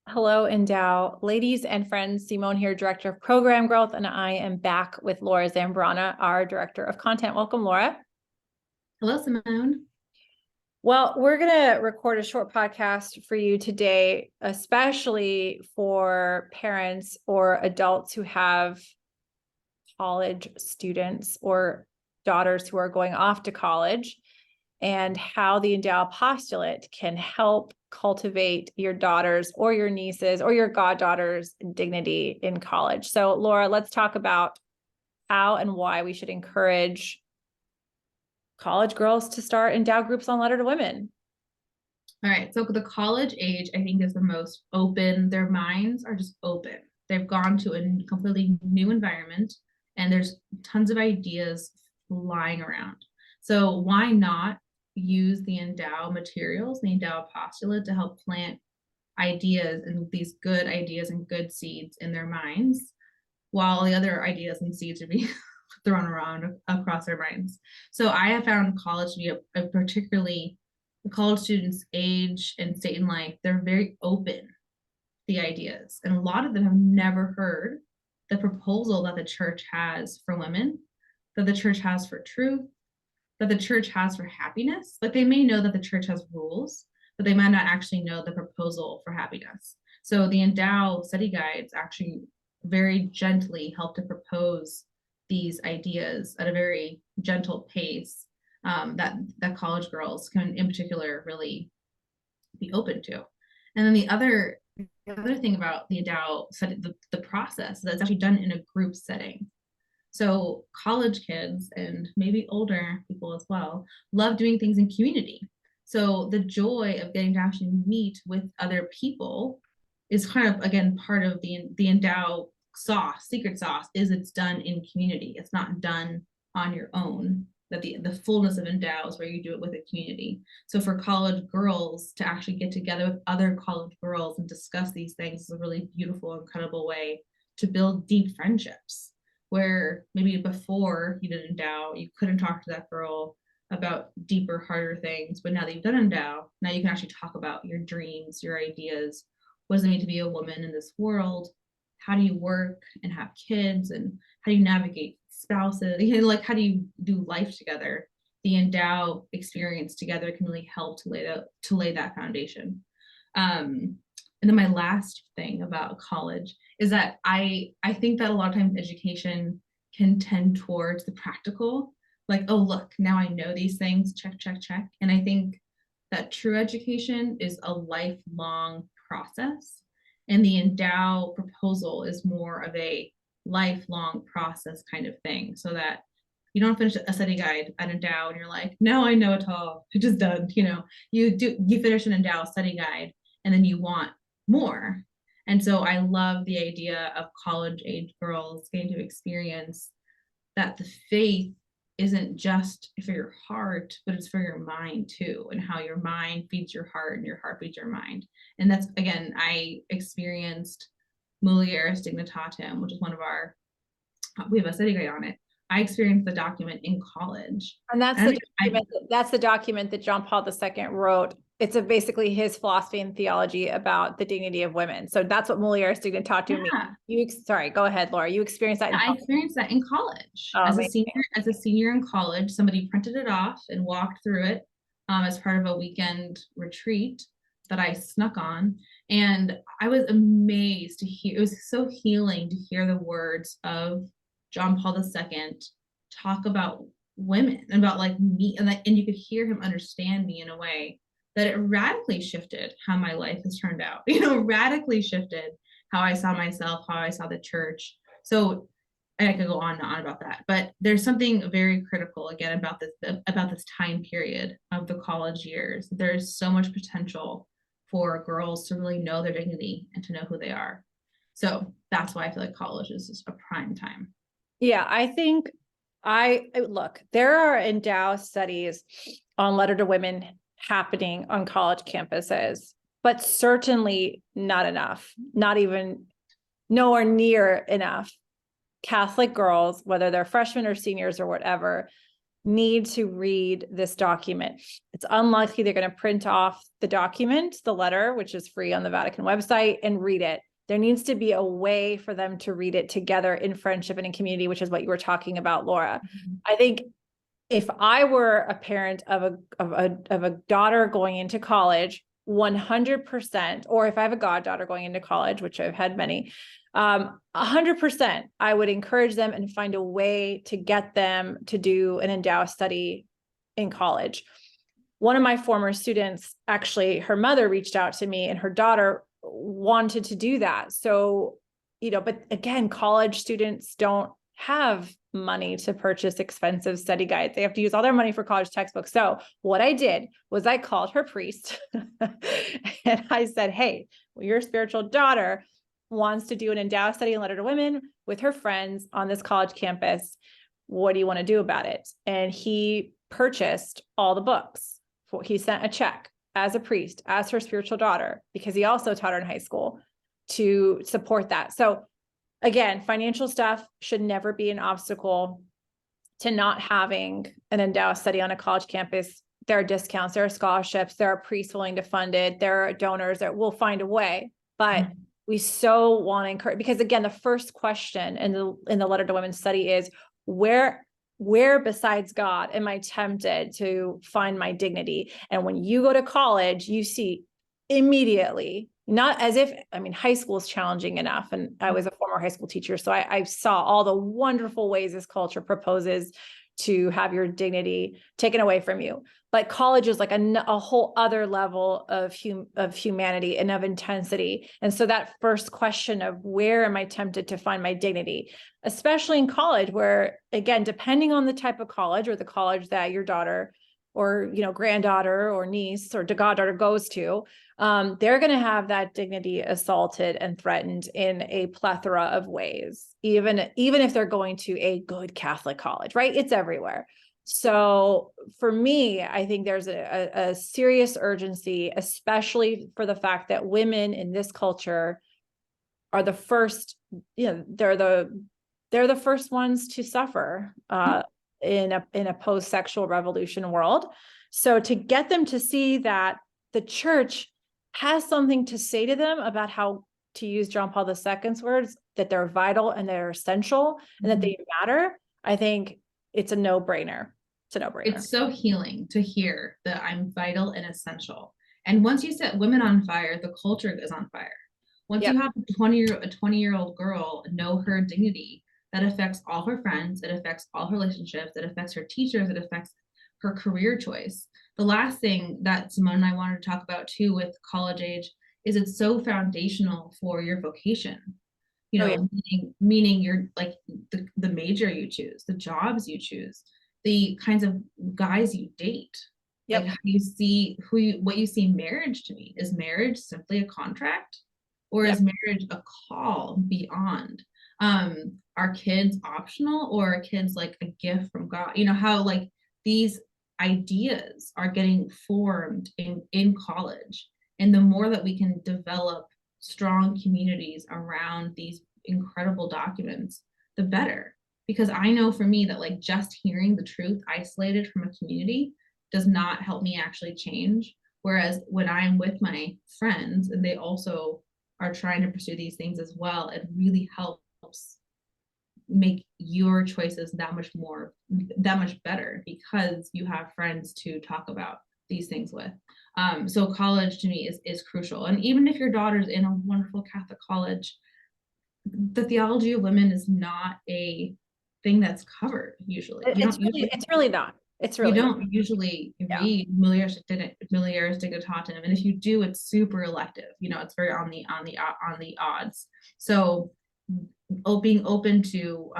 Hello, Endow. Ladies and friends, Simone here, Director of Program Growth, and I am back with Laura Zambrana, our Director of Content. Welcome, Laura. Hello, Simone. Well, we're going to record a short podcast for you today, especially for parents or adults who have college students or daughters who are going off to college, and how the Endow postulate can help cultivate your daughters or your nieces or your goddaughter's dignity in college. So, Laura, let's talk about how and why we should encourage college girls to start Endow groups on Letter to Women. All right. So the college age, I think, is the most open. Their minds are just open. They've gone to a completely new environment and there's tons of ideas flying around. So why not use the Endow materials, the Endow postulate, to help plant ideas and these good ideas and good seeds in their minds, while the other ideas and seeds are being thrown around across their minds. So I have found college to be a particularly the college students' age and state in life, they're very open to the ideas. And a lot of them have never heard the proposal that the church has for women, that the church has for truth, that the church has for happiness. Like they may know that the church has rules, but they might not actually know the proposal for happiness. So the Endow study guides actually very gently help to propose these ideas at a very gentle pace, that college girls can, in particular, really be open to. And then the other thing about the Endow study, the process that's actually done in a group setting. So college kids and maybe older people as well love doing things in community. So the joy of getting to actually meet with other people is kind of, again, part of the Endow secret sauce is it's done in community. It's not done on your own. That the fullness of Endow is where you do it with a community. So for college girls to actually get together with other college girls and discuss these things is a really beautiful, incredible way to build deep friendships, where maybe before you did Endow, you couldn't talk to that girl about deeper, harder things. But now that you've done Endow, now you can actually talk about your dreams, your ideas. What does it mean to be a woman in this world? How do you work and have kids? And how do you navigate spouses? Like how do you do life together? The Endow experience together can really help to lay that foundation. And then my last thing about college is that I think that a lot of times education can tend towards the practical, like, oh, look, now I know these things, check, check, check. And I think that true education is a lifelong process. And the Endow proposal is more of a lifelong process kind of thing, so that you don't finish a study guide at Endow and you're like, now I know it all, it just done. You finish an Endow study guide and then you want more. And so I love the idea of college age girls getting to experience that the faith isn't just for your heart, but it's for your mind too, and how your mind feeds your heart and your heart feeds your mind. And that's, again, I experienced Mulieris Dignitatem, which is we have a study guide on it. I experienced the document in college. And that's the document that John Paul II wrote. It's basically his philosophy and theology about the dignity of women. So that's what Mulieris Dignitatem means. Sorry, go ahead, Laura. You experienced that in college. I experienced that in college. Oh, as a senior in college, somebody printed it off and walked through it as part of a weekend retreat that I snuck on. And I was amazed to hear, it was so healing to hear the words of John Paul II talk about women and about like me, and you could hear him understand me in a way that it radically shifted how my life has turned out. Radically shifted how I saw myself, how I saw the church. So I could go on and on about that, but there's something very critical again about this time period of the college years. There's so much potential for girls to really know their dignity and to know who they are. So that's why I feel like college is just a prime time. Yeah, I think look, there are Endow studies on Letter to Women happening on college campuses, but certainly not enough, not even nowhere near enough. Catholic girls, whether they're freshmen or seniors or whatever, need to read this document. It's unlikely they're going to print off the document, the letter, which is free on the Vatican website, and read it. There needs to be a way for them to read it together in friendship and in community, which is what you were talking about, Laura. I think if I were a parent of a daughter going into college, 100%, or if I have a goddaughter going into college, which I've had many, 100%, I would encourage them and find a way to get them to do an Endow study in college. One of my former students, actually, her mother reached out to me and her daughter wanted to do that. So, but again, college students don't have money to purchase expensive study guides. They have to use all their money for college textbooks. So what I did was I called her priest and I said, hey, your spiritual daughter wants to do an Endow study in Letter to Women with her friends on this college campus. What do you want to do about it? And he purchased all the books. He sent a check as a priest, as her spiritual daughter, because he also taught her in high school, to support that. So again, financial stuff should never be an obstacle to not having an Endow study on a college campus. There are discounts, there are scholarships, there are priests willing to fund it, there are donors that will find a way. But we so want to encourage, because again, the first question in the Letter to Women study is, where besides God am I tempted to find my dignity? And when you go to college, you see immediately, not as if, high school is challenging enough. And I was a former high school teacher, so I saw all the wonderful ways this culture proposes to have your dignity taken away from you. But college is like a whole other level of humanity and of intensity. And so that first question of, where am I tempted to find my dignity, especially in college, where, again, depending on the type of college or the college that your daughter or, granddaughter or niece or goddaughter goes to, they're going to have that dignity assaulted and threatened in a plethora of ways, even if they're going to a good Catholic college, right? It's everywhere. So for me, I think there's a serious urgency, especially for the fact that women in this culture are the first, they're the first ones to suffer in a post-sexual revolution world. So to get them to see that the church has something to say to them about how, to use John Paul II's words, that they're vital and they're essential and that they matter, I think it's a no-brainer. It's a no-brainer. It's so healing to hear that I'm vital and essential. And once you set women on fire, the culture is on fire. Once you have a 20-year-old girl know her dignity, that affects all her friends, it affects all her relationships, it affects her teachers, it affects her career choice. The last thing that Simone and I wanted to talk about too with college age is it's so foundational for your vocation. Meaning you're like the major you choose, the jobs you choose, the kinds of guys you date. Like how you see what you see marriage to mean. Is marriage simply a contract, or is marriage a call beyond? Are kids optional, or are kids like a gift from God? How like these ideas are getting formed in college. And the more that we can develop strong communities around these incredible documents, the better. Because I know for me that like just hearing the truth isolated from a community does not help me actually change. Whereas when I'm with my friends and they also are trying to pursue these things as well, it really helps make your choices that much better, because you have friends to talk about these things with. So college to me is crucial. And even if your daughter's in a wonderful Catholic college, the theology of women is not a thing that's covered usually. It's really not. You don't usually read Mulieris Dignitatem, and if you do, it's super elective. It's very on the odds. So being open to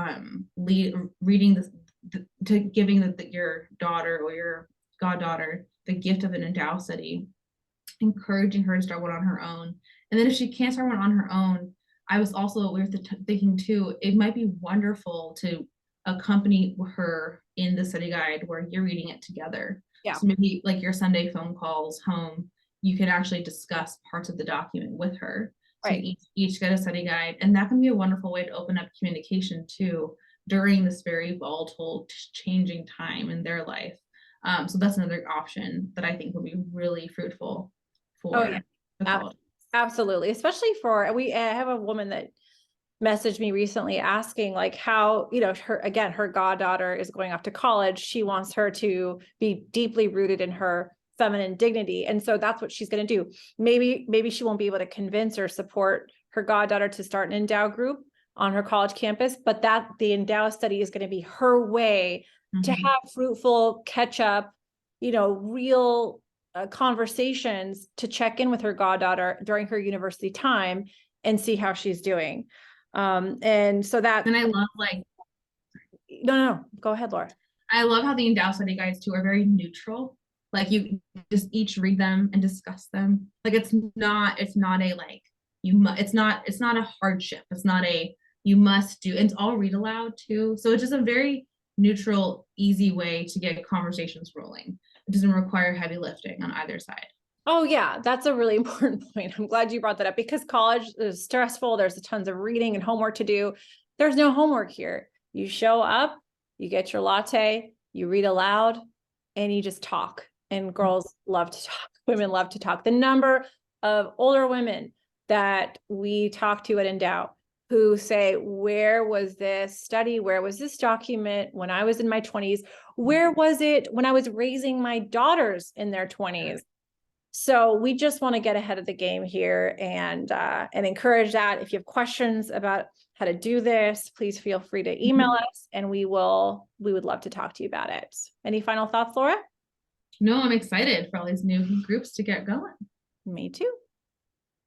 reading this, to giving your daughter or your goddaughter the gift of an Endow study, encouraging her to start one on her own, and then if she can't start one on her own, we were thinking too, it might be wonderful to accompany her in the study guide where you're reading it together. So maybe like your Sunday phone calls home, you can actually discuss parts of the document with her. So each get a study guide, and that can be a wonderful way to open up communication too, during this very volatile, changing time in their life. So that's another option that I think would be really fruitful Oh, yeah. for the college. Absolutely. Especially for, I have a woman that messaged me recently asking like how, her goddaughter is going off to college. She wants her to be deeply rooted in her feminine dignity. And so that's what she's going to do. Maybe she won't be able to convince or support her goddaughter to start an Endow group on her college campus, but that the Endow study is going to be her way to have fruitful catch up, real conversations to check in with her goddaughter during her university time and see how she's doing. And so that, And I love like, no, go ahead, Laura. I love how the Endow study guides too are very neutral. Like you just each read them and discuss them. Like it's not a like it's not a hardship. It's not a you must do. It's all read aloud too. So it's just a very neutral, easy way to get conversations rolling. It doesn't require heavy lifting on either side. Oh yeah, that's a really important point. I'm glad you brought that up because college is stressful. There's tons of reading and homework to do. There's no homework here. You show up, you get your latte, you read aloud, and you just talk. And girls love to talk. Women love to talk. The number of older women that we talk to at Endow who say, where was this study? Where was this document when I was in my 20s? Where was it when I was raising my daughters in their 20s? So we just want to get ahead of the game here and encourage that. If you have questions about how to do this, please feel free to email us and we would love to talk to you about it. Any final thoughts, Laura? No, I'm excited for all these new groups to get going. Me too.